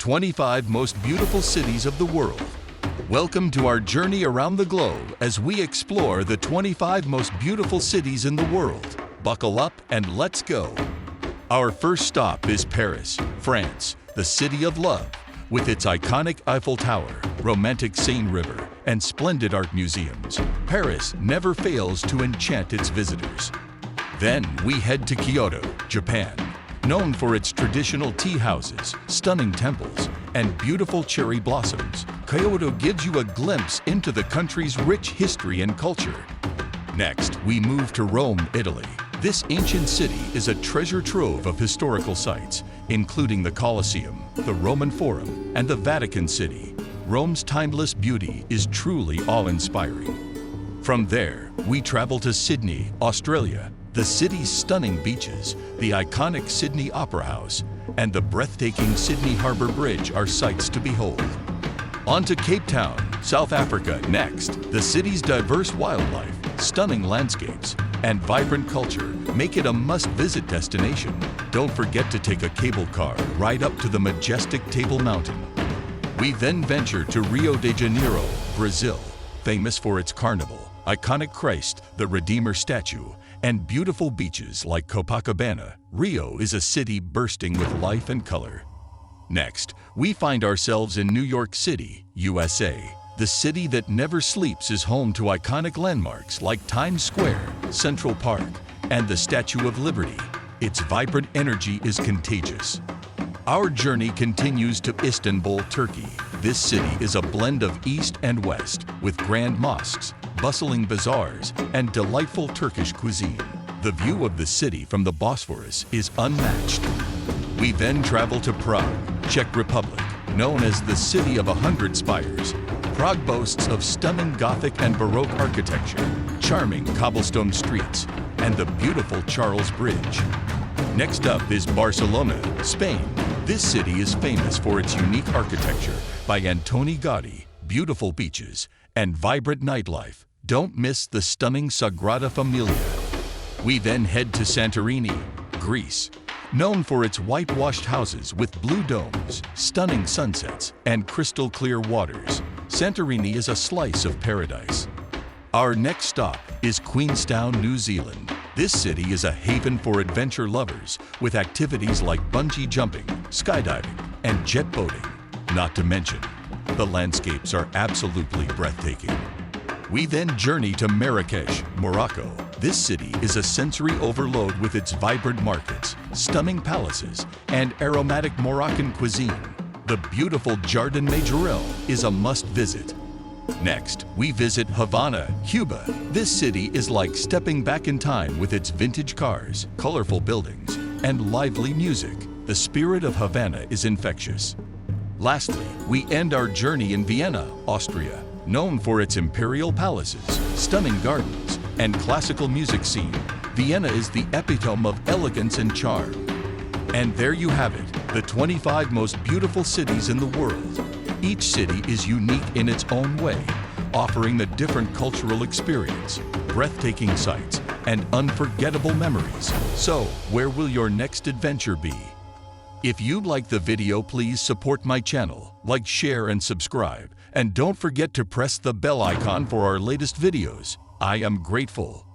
25 most beautiful cities of the world. Welcome to our journey around the globe as we explore the 25 most beautiful cities in the world. Buckle up and let's go. Our first stop is Paris, France, the city of love. With its iconic Eiffel Tower, romantic Seine River, and splendid art museums, Paris never fails to enchant its visitors. Then we head to Kyoto, Japan. Known for its traditional tea houses, stunning temples, and beautiful cherry blossoms, Kyoto gives you a glimpse into the country's rich history and culture. Next, we move to Rome, Italy. This ancient city is a treasure trove of historical sites, including the Colosseum, the Roman Forum, and the Vatican City. Rome's timeless beauty is truly awe-inspiring. From there, we travel to Sydney, Australia. The city's stunning beaches, the iconic Sydney Opera House, and the breathtaking Sydney Harbour Bridge are sights to behold. On to Cape Town, South Africa next. The city's diverse wildlife, stunning landscapes, and vibrant culture make it a must-visit destination. Don't forget to take a cable car ride up to the majestic Table Mountain. We then venture to Rio de Janeiro, Brazil, famous for its carnival, iconic Christ, the Redeemer statue, and beautiful beaches like Copacabana. Rio is a city bursting with life and color. Next, we find ourselves in New York City, USA. The city that never sleeps is home to iconic landmarks like Times Square, Central Park, and the Statue of Liberty. Its vibrant energy is contagious. Our journey continues to Istanbul, Turkey. This city is a blend of East and West, with grand mosques, bustling bazaars, and delightful Turkish cuisine. The view of the city from the Bosphorus is unmatched. We then travel to Prague, Czech Republic, known as the City of 100 Spires. Prague boasts of stunning Gothic and Baroque architecture, charming cobblestone streets, and the beautiful Charles Bridge. Next up is Barcelona, Spain. This city is famous for its unique architecture by Antoni Gaudí, beautiful beaches, and vibrant nightlife. Don't miss the stunning Sagrada Familia. We then head to Santorini, Greece. Known for its whitewashed houses with blue domes, stunning sunsets, and crystal-clear waters, Santorini is a slice of paradise. Our next stop is Queenstown, New Zealand. This city is a haven for adventure lovers with activities like bungee jumping, skydiving, and jet boating. Not to mention, the landscapes are absolutely breathtaking. We then journey to Marrakesh, Morocco. This city is a sensory overload with its vibrant markets, stunning palaces, and aromatic Moroccan cuisine. The beautiful Jardin Majorelle is a must-visit. Next, we visit Havana, Cuba. This city is like stepping back in time with its vintage cars, colorful buildings, and lively music. The spirit of Havana is infectious. Lastly, we end our journey in Vienna, Austria. Known for its imperial palaces, stunning gardens, and classical music scene, Vienna is the epitome of elegance and charm. And there you have it, the 25 most beautiful cities in the world. Each city is unique in its own way, offering a different cultural experience, breathtaking sights, and unforgettable memories. So, where will your next adventure be? If you like the video, please support my channel, like, share, and subscribe. And don't forget to press the bell icon for our latest videos. I am grateful.